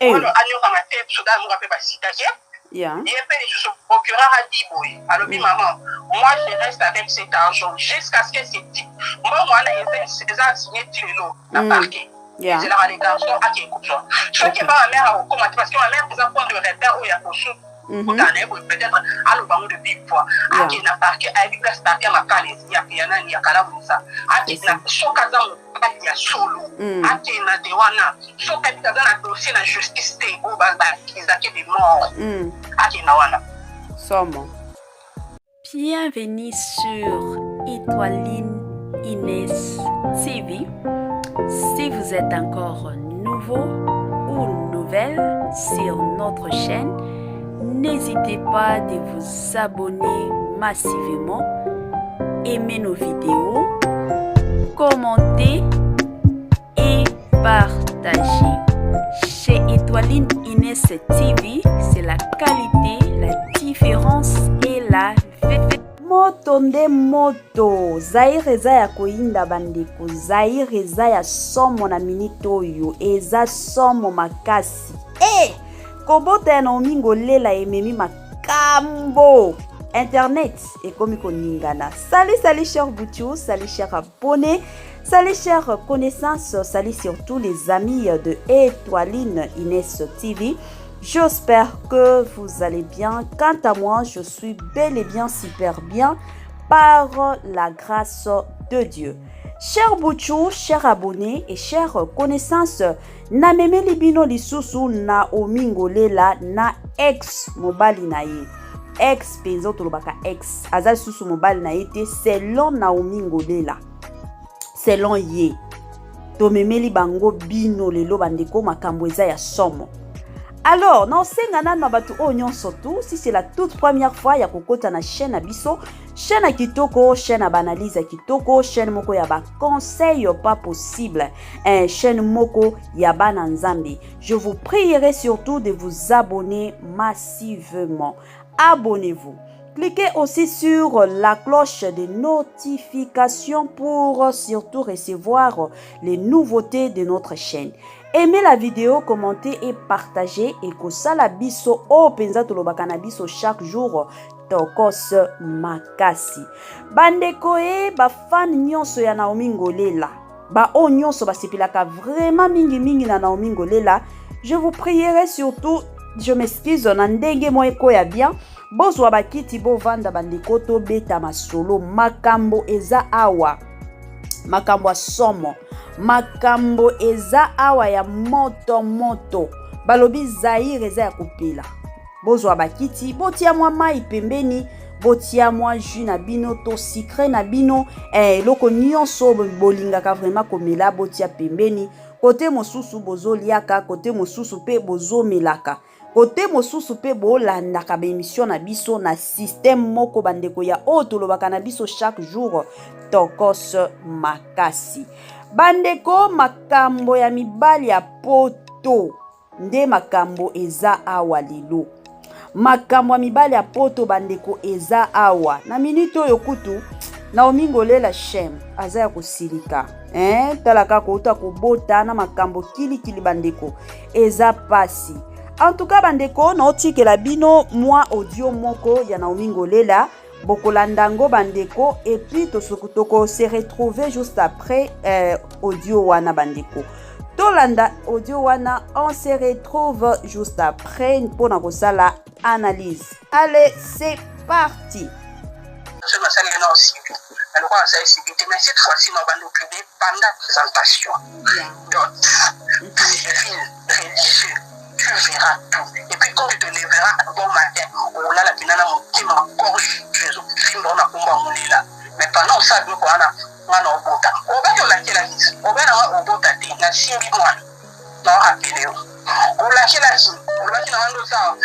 ono anyoka mate soda mo pe basitake Yeah. il peut se procureur a dit boy alors maman moi je reste avec cet argent jusqu'à ce que c'est dit moi c'est déjà signé tilo la parquet Yeah. c'est la garçon à qui écoute ça ce qui pas ma mère au comment parce que ma mère faisait point de repère où il y a pour peut-être à l'obama de big fois à qui n'a parquet à lui place parquet ma calais il y a rien il y a cala comme ça à qui n'a sokaza il y a solo à qui n'a de wana sokaza na dossier na justice té au bas qu'ils a des morts à qui n'a wana Somme. Bienvenue sur Étoiline Inès TV. Si vous êtes encore nouveau ou nouvelle sur notre chaîne, n'hésitez pas de vous abonner massivement, aimer nos vidéos, commenter et partager. Chez Étoiline Inès TV, c'est la qualité, la différence et la vérité. Moto nde moto Zaire eza ya koyinda bandeko Zaire eza ya somo na minute oyo eza somo makasi kobota ya Naomi Ngolela ememi makambo internet ekomi koningana. Salut cher Bouchou, salut cher abonné, salut chers connaissances, salut surtout les amis de Étoiline Inès TV. J'espère que vous allez bien. Quant à moi, je suis bel et bien super bien par la grâce de Dieu. Chers Bouchou, chers abonnés et chères connaissances, na meme libino lisusu Naomi Ngolela na ex mobali na ye. Ex penzo tolobaka ex. Aza lisusu mobali na ye te selon Naomi Ngolela. Selon ye. To memeli bango bino lelo bandeko makambo eza ya somo. Alors, non sengana na batu onyon surtout si c'est la toute première fois ya kokota na chaîne abiso, chaîne à kitoko, chaîne à banalise à kitoko, chaîne moko ya ba conseil pas possible, chaîne moko ya bananzambi. Je vous prierai surtout de vous abonner massivement. Abonnez-vous. Cliquez aussi sur la cloche de notification pour surtout recevoir les nouveautés de notre chaîne. Aimez la vidéo, commentez et partagez et que ça la biso o penza tolobaka na biso chaque jour tokos makasi. Bandeko ba fan nyonso ya Naomi Ngolela. Ba o nyonso ba sepilaka vraiment mingi na Naomi Ngolela. Je vous prierai surtout, je m'excuse na ndenge mo eko ya bien. Bozwa bakiti bo vanda bandeko to beta masolo makambo eza awa. Makambo asomo. Makambo eza awa ya moto. Balobi Zaire eza ya kopela. Bozwa bakiti, botia mwa mai pembeni, botia mwa jus na bino to sucre na bino, loko nyonso bolingaka vraiment komela botia pembeni. Kote mosusu bozoliaka, kote mosusu pe bozomelaka. Kote mosusu pe bolandaka ba émission na biso na système moko bandeko ya otolobaka na biso chaque jour tokos makasi. Bandeko makambo ya mibali ya poto nde makambo eza awa lelo. Makambo ya mibali ya poto bandeko eza awa. Na minute oyo kutu Naomi Ngolela shem aza ya kosilika. Talaka kouta kobota na makambo kili bandeko eza pasi. En tout cas bandeko na otikela bino moi audio moko ya Naomi Ngolela. Bokolandango bandeko et puis toko se retrouver juste après audio wana bandeko. Tolanda audio wana on se retrouve juste après pour na kosala analyse. Allez, c'est parti. Alors, mais cette fois-ci, on va nous publier pendant la présentation. Donc, civil, religieux, tu verras tout. Et puis, quand tu te lèveras un bon matin, on a la pinana, mon petit encore Jésus, on a combat mon là. Mais pendant ça, nous, on a un bota. On va lâcher la liste. On va avoir un bota, il y a 6 mois. Non, rappelez-vous. On lâche la liste. On va dire que ça,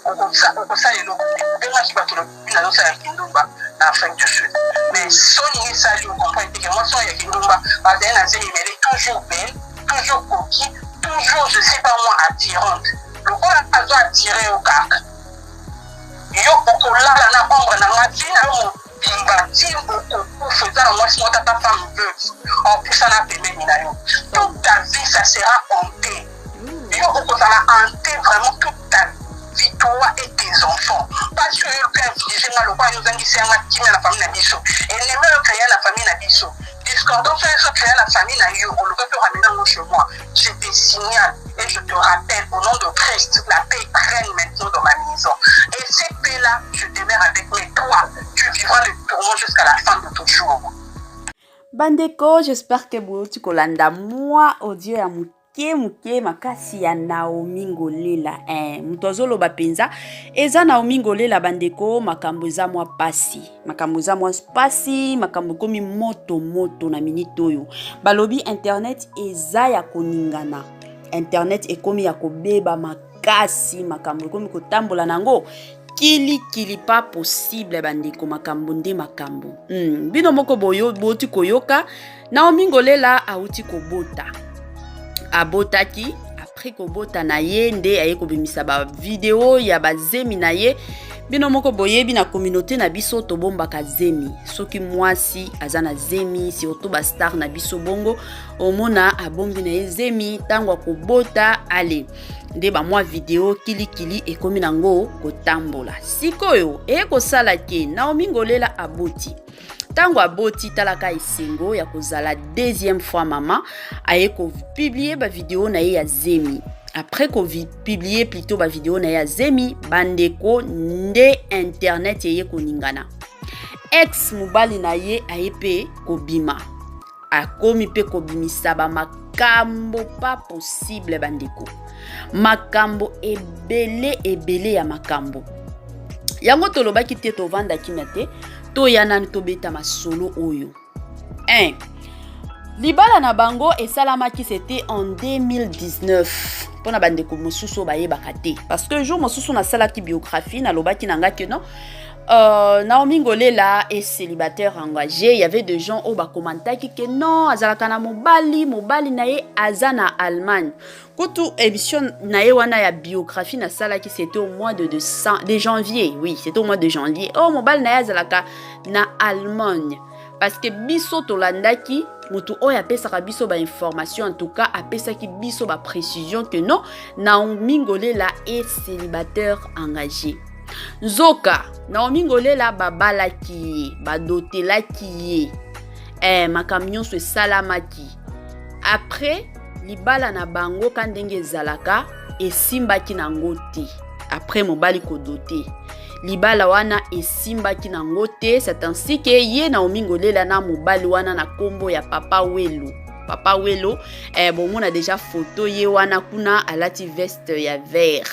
on ça les locaux. On qui va tout le monde, ça avec Kindumba, en Afrique du Sud. Mais son initial, vous comprenez que moi, son Kindumba, parce qu'elle est toujours belle, toujours coquille, toujours, je ne sais pas moi, attirante. Le corps a besoin d'attirer au cac. Yo, au là, la ombre, la matin, bâti beaucoup faisant moi si ta femme veut en plus ça n'a pas toute ta vie ça sera honteux yo au ekozala hanté vraiment toute ta vie, toi et tes enfants. Parce que le père dirigé dans le roi, nous a dit c'est un qui dans la famille Nabiso. Et les meilleurs créés la famille Nabiso. Discordance, se créer la famille Nayo, on le peut ramener chez moi. Je te signale et je te rappelle au nom de Christ, la paix règne maintenant dans ma maison. Et cette paix-là, je demeure avec toi. Tu vivras le tourment jusqu'à la fin de ton jour. Bandeko, j'espère que vous kolanda moi audio ya muke makasi ya Naomi Ngolela. Mutozolo bapenza eza Naomi Ngolela bandeko, makambo eza mwa pasi. Makambo eza mwa pasi, makambo komi moto na minute oyo. Balobi internet eza ya koningana. Internet ekomi ya kobeba makasi, makambo komi kotambola nango. Kili pas possible bandeko, makambo nde makambo. Bino moko boyo boti koyoka Naomi Ngolela auti kobota. Abotaki après kobota na ye nde aye kobimisa ba video ya bazemi na ye. Bino moko boyebi na communauté na biso to bombaka zemi. Soki mwasi azana zemi, si oto ba star na biso bongo omona abombi na ye zemi tango kobota ale. Nde ba mwa video kili ekomi nango kotambola. Sikoyo ekosala ke Naomi Ngolela aboti. Tango aboti talaka esengo ya kozala deuxième fois mama aye ko publier ba video na ye ya zemi. Après ko publier plutôt ba video na ye ya zemi, bandeko nde internet ye koningana. Ex mobali na ye aye pe kobima. Akomi pe kobimisa ba makambo pas possible bandeko. Makambo ebele ya makambo. Yango tolobaki te tovanda kimia te. To yana to beta masolo oyo. Libala na bango esalamaki c'était en 2019. Pona bandeko mosusu baye bakate. Parce que jour mosusu na salaki biographie na lobaki nanga que non. Naomi Ngolela est célibataire engagé. Il y avait des gens au bas commentaire qui que non, azalaka na mobali nae azana Allemagne. Kotu émission nae wana ya biographie na sala qui c'était au mois de janvier. Oui, c'était au mois de janvier. Oh mobali nae azalaka na Allemagne. Parce que biso tolandaki mutu oya pesaka biso ba information, en tout cas apesaki biso ba précision que non, Naomi Ngolela est célibataire engagé. Zoka Naomi Ngolela babalaki badotelaki makamyon se salamaki. Après libala na bango kandenge zalaka esimbaki nango te. Après mobali kodote libala wana esimbaki nango te. C'est ainsi que ye Naomi Ngolela na mobali wana na kombo ya Papa Welo. Papa Welo bon on a déjà photo ye wana kuna alati veste ya vert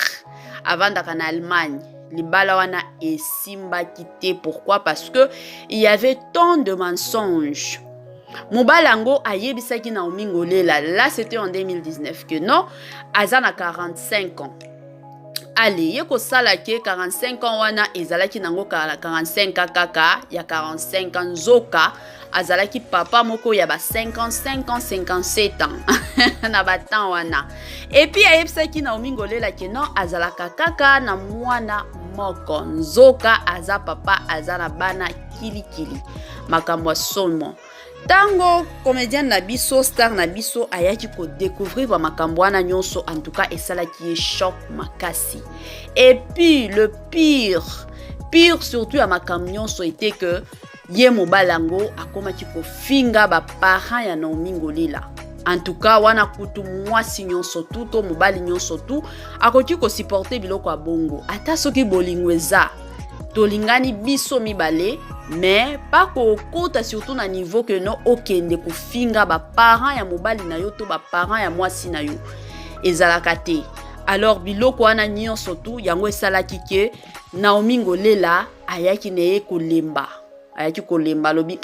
avant d'aka na Allemagne. Libala wana esimba kité. Pourquoi? Parce que il y avait tant de mensonges. Mobalango ayebisaki Naomi Ngolela. Là c'était en 2019 que non, azana 45 ans. Allez, yeko salake 45 ans wana ezalaki nango 45 kaka ya 45 ans zoka azalaki papa moko ya ba 55 ans 57 ans na batan wana. Et puis ayebisaki Naomi Ngolela ke non azalaka kaka na mwana moko nzoka aza papa azana bana kili makambo seulement. Tango comédien na biso star na biso ayaki ko découvrir ba makambo wana nyonso, en tout cas esalaki choc makasi. Et puis le pire surtout à makambo nyonso était que ye mobalango akomaki ko finga ba parents ya Naomi Ngolela. En tout cas wana kutu mwasi nyonso tu to mobali nyonso tu akoki ko supporter biloko ya bongo ata soki bolingweza tolingani biso mibale, mais pas kokota surtout na niveau que no okende kofinga ba parents ya mobali na yo to ba parents ya mwasi na yo ezalaka te. Alors biloko wana nyonso tu yango esalaki ke Naomi Ngolela ayaki neye kolemba. Ayaki kolemba lobi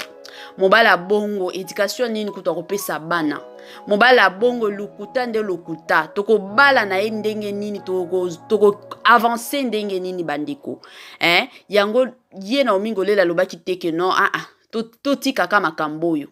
mobala bongo éducation nini kuta kopesa bana. Mobala bongo lukuta nde lukuta. Toko bala na ye ndenge nini toko avancer ndenge nini bandeko. Yango ye Naomi Ngolela lobaki teke non toti kaka makambo yo.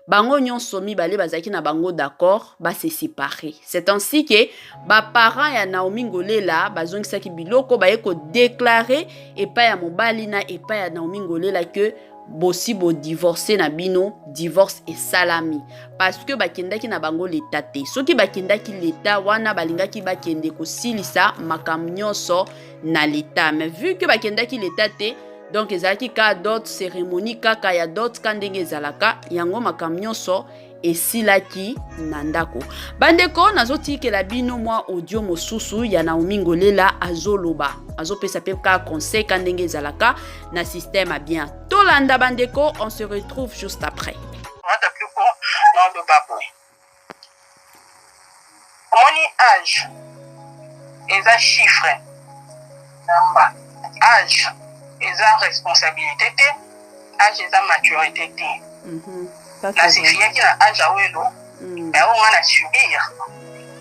Bango nyonso mibale bazaki na bango d'accord ba se séparer. C'est ainsi que ba parents ya Naomi Ngolela bazongisaki biloko ba yeko déclarer et pas ya mobali na et pas ya Naomi Ngolela que bosi bo divorcer na bino divorce et salami parce que bakendaki na bango l'état te soki bakendaki l'état wana balingaki bakende kosilisa makambo nyonso na l'état mais vu que bakendaki l'état te donc ezalaki ka d'autres cérémonies kaka ya d'autres ka ndenge ezalaka yango makambo nyonso esilaki na ndako. Bandeko nazotikela bino mwa audio mosusu ya Naomi Ngolela azoloba azopesa pe ka conseil ka ndenge ezalaka na système a bien tolanda bandeko. On se retrouve juste après. Moni âge eza chiffre namba âge eza responsabilité te âge eza maturité te na sifiaki na âge awelo mais on a subir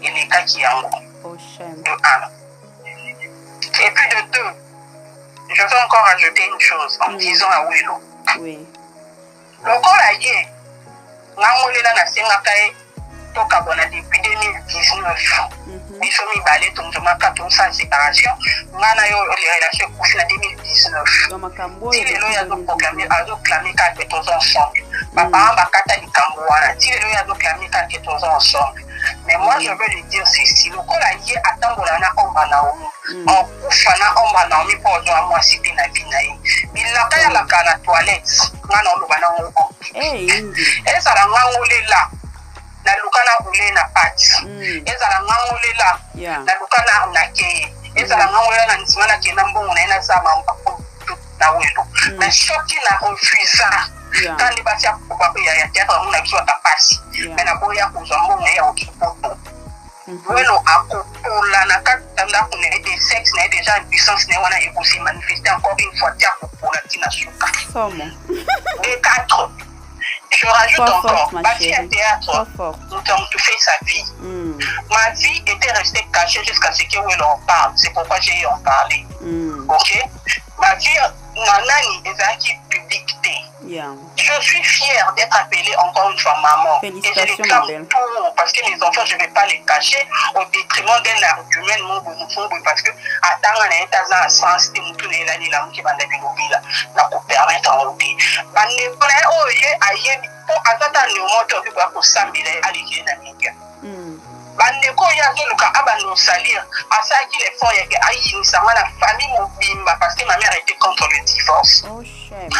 il est kaki yango de un et puis de deux je veux encore ajouter une chose en disant awelo lokola ye ngamolela na sengaka ye tokabona depuis 2019 biso mibale tonzomaka tosa séparation ngana yo les relations couche na 2019 ti lelo ya azoklame kake toza ensemble baparent bakata likambo wana ti lelo ya azoklame kake toza ensemble mais moi je veux lui dire ceci lokola ye atambola na omba Naomi okufa na omba Naomi mpo ozwa mwasi te na vi na ye bilaka yalaka na toilette ngana oloba nango ezala ngangolela na lukana ule na pati ezala ngangolela na lukana arnaqué ezala ngangolela na nsimana kena mbongo na ena sama na welo mais soki na refusa kandi basi akuba ya théâtre muna biso atapasi mais na boya kozwa mbongo ya okipoto welo akopola na kata ndako na de sexe na déjà une puissance na wana ekosi manifester encore une fois tia kopola tina suka et 4 je rajoute encore, ma fille à théâtre, nous avons tout fait sa vie. Ma vie était restée cachée jusqu'à ce que Will en parle. C'est pourquoi j'ai eu en parler. Ok? Ma vie, Nanani, est acquis publicité. Je suis fière d'être appelée encore une fois maman. Et je réclame tout parce que mes enfants, je ne vais pas les cacher au détriment d'un argument parce que attends, on est dans un sens de tout les années là qui va nous permettre en route. Azata ni moto kwa kusambila alikile na minga bandeko ya zoluka abano salir asaki les fonds yake ayinisa na famille mobimba parce que ma mère était contre le divorce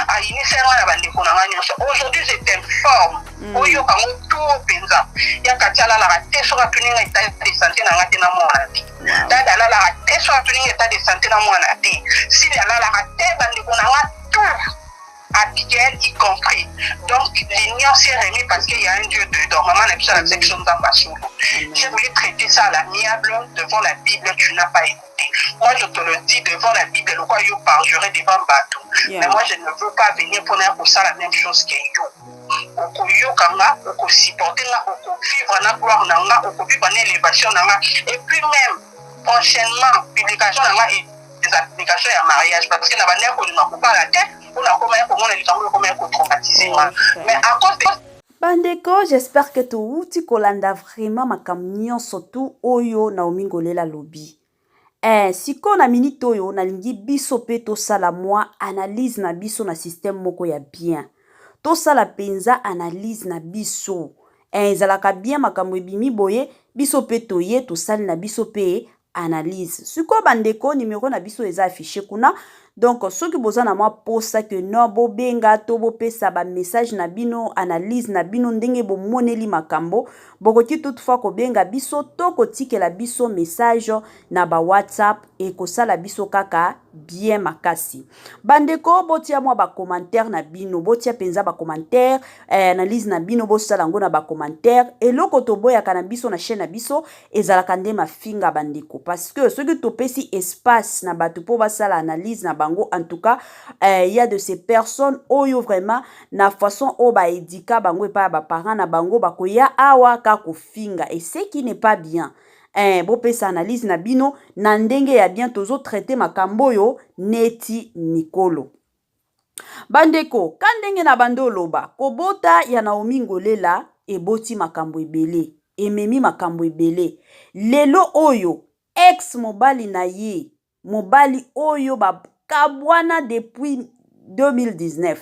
ayinisa na bandeko na nganyosha aujourd'hui je t'informe oyo kango tout penza ya katiala la raté sur la tuninga état de santé na ngate na mwana dada la raté sur la tuninga état de santé na mwana ti si la raté bandeko na ngate tout Abigail y compris. Donc, l'union s'est remis parce qu'il y a un Dieu dedans. Maman n'a plus la section d'ambassade. J'ai voulu traiter ça à l'amiable devant la Bible, tu n'as pas écouté. Moi, je te le dis devant la Bible, le quoi, je parlerai devant bateau. Mais moi, je ne veux pas venir pour ça la même chose que yo. Oko yo kanga, oko supporter nga, oko vivre na gloire na, oko vivre na élévation na. Et puis même, prochainement, publication na et des applications à mariage parce que la manière qu'on ne peut pas la tête. Bandeko, j'espère que tu uti kolanda vraiment makambo nyonso tu oyo Naomi Ngolela lobi. Siko na minute oyo nalingi biso pe tosala mwa analyse na biso na système moko ya bien. Tosala penza analyse na biso. Ezalaka bien makambo ebimi boye biso pe toye tosali na biso pe analyse. Siko bandeko numéro na biso eza affiché kuna. Donc, ceux qui besoin na moi posa que non bo benga to bo pesa ba message na bino analyse na bino ndenge bo moneli makambo bokoti toutefois ko benga biso to ko tikela biso message na ba WhatsApp et ko sala biso kaka bien makasi. Bandeko botia moi ba commentaire na bino botia penza ba commentaire analyse na bino bo sala ngo na ba commentaire et loko to boya kana biso na chaîne na biso ezalaka nde mafinga bandeko parce que ceux qui to pesi espace na batu po ba sala analyse na en tout cas, il y a de ces personnes oyo vraiment na façon o ba edika bango et pas ba parents na bango ba koya awa ka ko finga et ce qui n'est pas bien. Bo pesa analyse na bino na ndenge ya bien tozo traiter makambo yo neti mikolo. Bandeko, kandenge na bando loba kobota ya Naomi Ngolela eboti makambo ebele ememi makambo ebele lelo oyo ex mobali na ye mobali oyo ba kabwana depuis 2019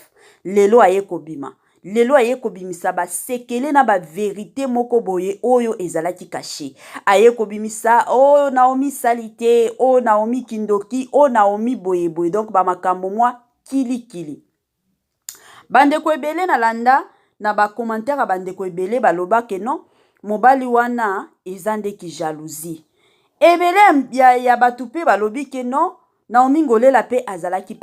lelo aye kobima lelo aye kobimisa basekele na baverité moko boye oyo ezalaki kashe aye kobimisa o Naomi salite o Naomi kindoki o Naomi boye boye donc bamakambo mwa kilikili bandeko ebele na landa na bakommentaire ya bandeko ebele balobake non mobali wana eza ndeki jalousie ebele ya bato mpe balobi ke non Naomi Ngolela pe azalaki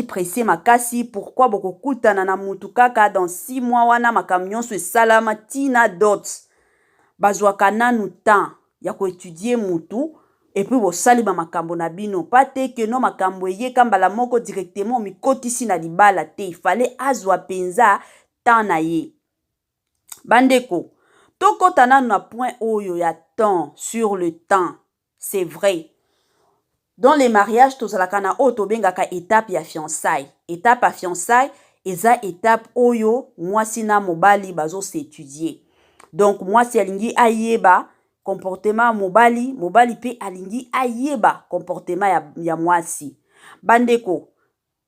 pressé makasi pourquoi bokokutana na mutu kaka dans 6 mois wana makambo nyonso esalama tina dot bazwaka nanu temps ya koétudier mutu et puis bosali makambo na bino pa te ke no makambo eyeka mbala moko directement mikotisi na libala te ifale azwa penza temps na ye bandeko tokota nanu na point oyo ya temps sur le temps c'est vrai. Dans les mariages, tozalaka na oyo tobengaka étape ya fiançailles. Étape ya fiançailles, eza étape oyo mwasi na mobali bazo s'étudier. Donc mwasi alingi ayeba comportement mobali, mobali pe alingi ayeba comportement ya mwasi. Bandeko,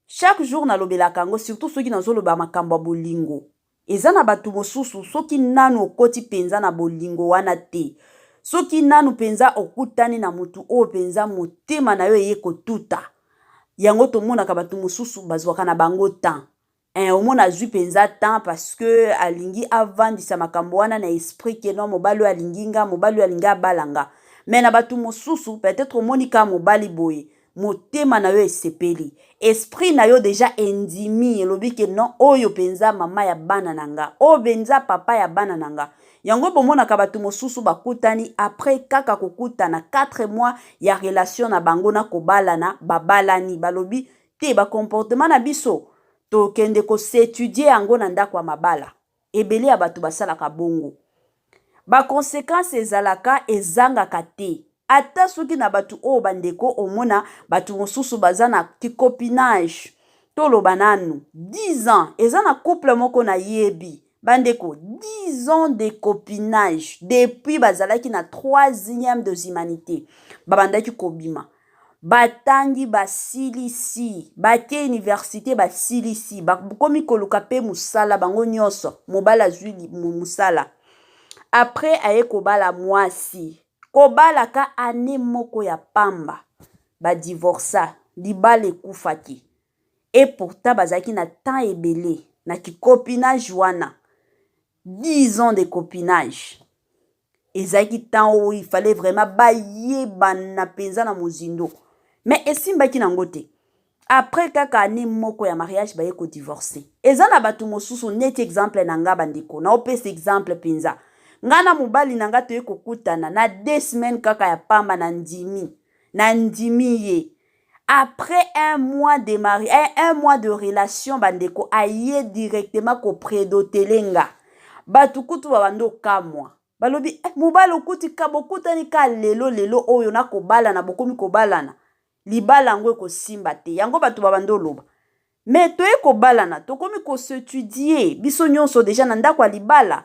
chaque jour na lobelaka ngo surtout soki nazoloba makambo ya bolingo. Eza na bato mosusu soki nanu okoti penza na bolingo wana te. Soki nanu penza okutani na mutu o penza motema na yo eye kotuta. Yango tomonaka bato mosusu bazwaka na bango temps. Omona azwi penza temps parce que alingi avandisa makambo wana na esprit ke non mobali alinginga, mobali alinga abalanga. Mais na bato mosusu peut-être omonika mobali boye. Motema na yo esepeli. Esprit na yo déjà endimi elobi ke non oyo penza mama ya bana nanga. O benza papa ya bana nanga. Yango bomonaka bato mosusu bakutani après kaka kokutana 4 mois ya relation na bango na kobalana babalani balobi te ba comportement na biso to kende ko s'étudier yango na ndako ya mabala ebele ya bato basalaka bongo ba conséquences ezalaka ezangaka te ata soki na bato o bandeko omona bato mosusu bazana copinage toloba nanu 10 ans ezana couple moko na yebi bandeko 10 ans de copinage depuis bazalaki na 3e de humanité babandaki kobima batangi basilisi bake université basilisi bakomi koluka pe musala bango nyonso mobala zwi musala après aye kobala mwasi kobala ka ane moko ya pamba badivorsa libala ekufaki et pourtant bazalaki na temps ebele na kicopinage wana 10 ans de copinage. Ezaki temps où il fallait vraiment bayebana penza na mozindo. Mais esimbaki nango te. Après kaka ane moko ya mariage baye ko divorcer. Eza na batu mosusu net exemple na nga bandeko. Na opesa exemple penza. Ngana mobali nanga toye kokutana na 2 semaines kaka ya pamba na ndimi. Na ndimi ye. Après 1 mois de mariage, 1 mois de relation bandeko aye directement ko prédotelenga. Batukutu babando kamwa. Balobi mobali okuti ka bokutani ka lelo oyo na kobala na bokomi kobalana. Libala ngo ko simba te. Yango batu babando loba. Mais toye kobalana, tokomi ko s'étudier. Biso nyonso déjà na ndako libala.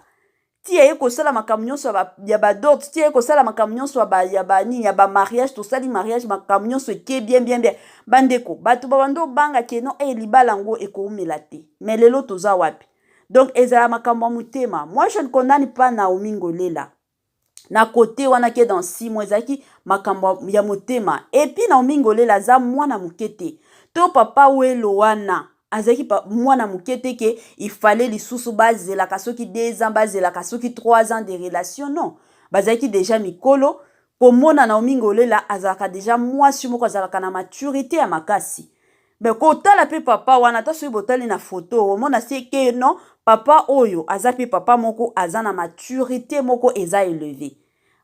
Ti ye ko sala makambo nyonso ya ba dot, ti ye ko sala makambo nyonso ya ba nini ya ba mariage, to sali mariage makambo nyonso ke bien. Bandeko, batu babando banga keno libala ngo ekomela te. Mais lelo toza wapi? Donc, ezala makambo mutema. Moi, je ne condamne pas Naomi Ngolela. Na côté, wana ke dans 6 mois, ezaki makambo ya mutema. Et puis, Naomi Ngolela, za mwana mukete. To papa welo wana. Azaki mwana mukete ke il fallait lisusu bazela kasoki 2 ans, bazela kasoki 3 ans de relation. Non. Bazaki déjà mikolo. Komona Naomi Ngolela, azaka déjà mwasi moko azalaka na maturité ya makasi. Mais kota la pe papa wana ta soki botali na photo omona se ke non papa oyo aza pe papa moko aza na maturité moko eza élevé.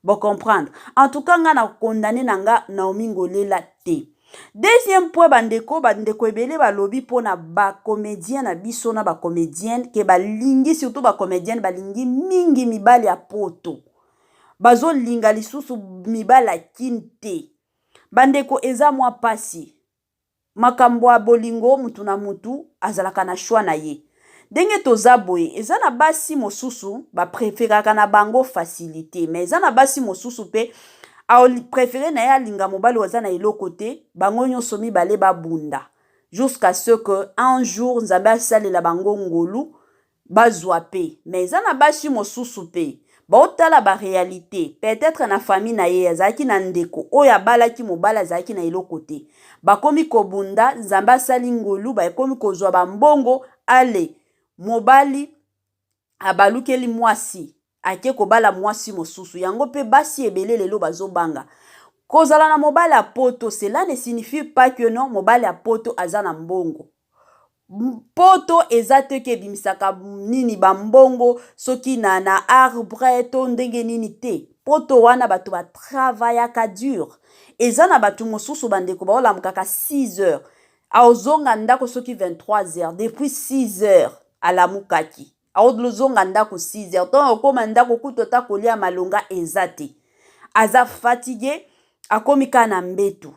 Bon comprendre. En tout cas nga na condamné nanga Naomi Ngolela te. Deuxième point bandeko ebele balobi pona ba comédien na biso na ba comédienne ke balingi surtout ba comédienne balingi mingi mibali ya poto. Bazo linga lisusu mibala kinte. Bandeko eza mwa pasi. Makambo ya bolingo mutu na mutu azalaka na choix na ye. Ndenge toza boye, eza na basi mosusu ba préféraka na bango facilité, mais eza na basi mosusu pe a préféré na ya linga mobali waza na eloko te, bango nyonso mibale babunda. jusqu'à ce que un jour nzambe asalela bango ngolu bazwa pe. Mais eza na basi mosusu pe baotala baréalité, peut-être na famille na ye azalaki na ndeko oyo abalaki mobali azalaki na eloko te, bakomi kobunda, nzambe asali ngolu, bakomi kozwa bambongo, ale mobali abalukeli mwasi ake kobala mwasi mosusu, yango pe basi ebele lelo bazobanga. Kozala na mobali ya poto, cela ne signifie pas que non mobali ya poto aza na mbongo. Poto eza te ke bimisaka nini bambongo soki na arbre to ndenge nini te. Poto wana batu ba travaillaka dur. Eza na batu mosusu bandeko baolamukaka 6 heures. Aozonga ndako soki 23 heures. Depuis 6 heures alamukaki. Aozonga ndako 6 heures. Ton okoma ndako kutota kolia malonga eza te. Aza fatigué, akomika na mbetu.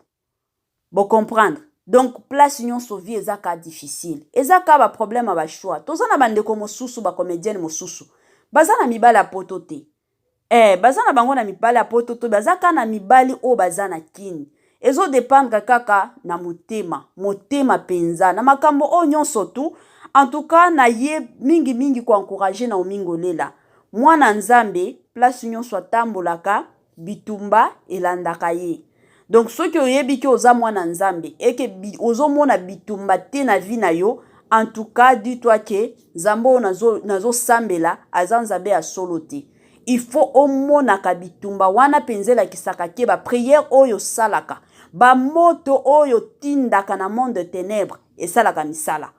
Bo comprendre. Donc, place union sauvi ezaka difficile. Ezaka ba problème ba choix. Toza na bandeko mosusu ba comédienne mosusu. Baza na mibali ya poto te. Baza na bango na mibali ya poto to bazaka na mibali o baza na kini. Ezo dépendre kaka na motema penza. Na makambo o nyonso tu. En tout cas, na ye mingi ko encourager na omingo lela. Mwana nzambe, place union soit tambolaka, bitumba elandaka ye. Donc, ceux qui ont dit que oza mwana nzambe et que ozo mona bitumba te na vie na yo, en tout cas, dis-toi que zambo nazo sambela aza nzambe ya solo te. Il faut au mona ka bitumba wana penzela kisaka ke ba prière oyo salaka. Ba moto oyo tindaka na monde de ténèbres et salaka misala.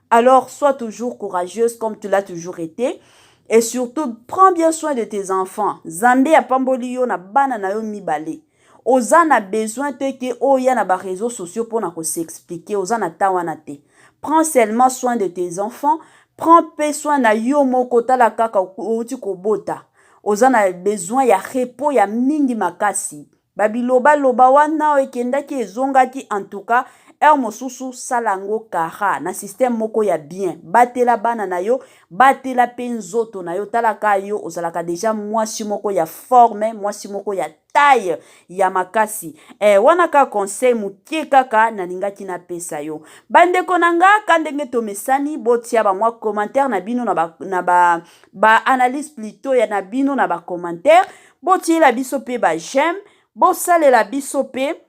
Alors, sois toujours courageuse comme tu l'as toujours été. Et surtout, prends bien soin de tes enfants. Zambe ya pamboli yo na bana na yo mibale. Oza na besoin te ke oya na ba réseaux sociaux pour na ko s'expliquer. Oza na tawana te. Prends seulement soin de tes enfants. Prends pe soin na yo moko tala kaka outi kobota. Oza na besoin ya repos ya mingi makasi. Babiloba loba wana ekendaki ezongaki en tout cas. Mosusu salango kara na système moko ya bien. Batela bana na yo, batela penzoto na yo, talaka yo, ozalaka déjà mwasi moko ya forme, mwasi moko ya taille ya makasi. Wana ka conseil mukie kaka na lingaki na pesa yo. Bandeko nanga kandenge tomesani botia ba mwa commentaire na bino na ba analyse plutôt ya na bino na ba commentaire. Botia la biso pe ba j'aime, bo sale la biso pe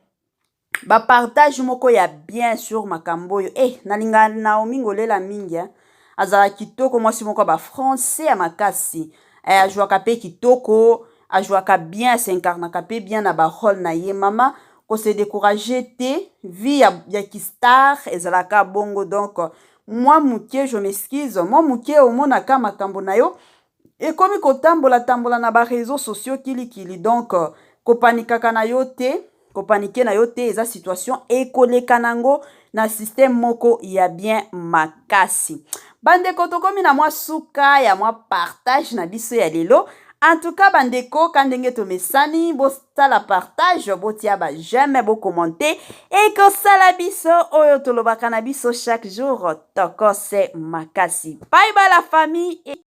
ba partage moko ya bien sur makambo yo. Nalinga na omingo lela mingi azala kitoko mwasi moko ba français ya makasi. Ajwaka pe kitoko, ajwaka bien, s'incarnaka pe bien na ba rôle na ye mama. Ko se décourager te vie ya kistar ezalaka bongo. Donc moi mukie je m'excuse, moi mukie omonaka makambo na yo ekomi kotambola na ba réseaux sociaux kili. Donc kopanikaka na yo te. Kopanike na yo te eza situation ekoleka nango na système moko ya bien makasi. Bandeko tokomi na mwa suka ya mwa partage na biso ya lelo. En tout cas bandeko kandenge tomesani bo sala partage botia ba j'aime bo commenter et ko sala biso oyo tolobaka na biso chaque jour toko se makasi. Bye bye la famille.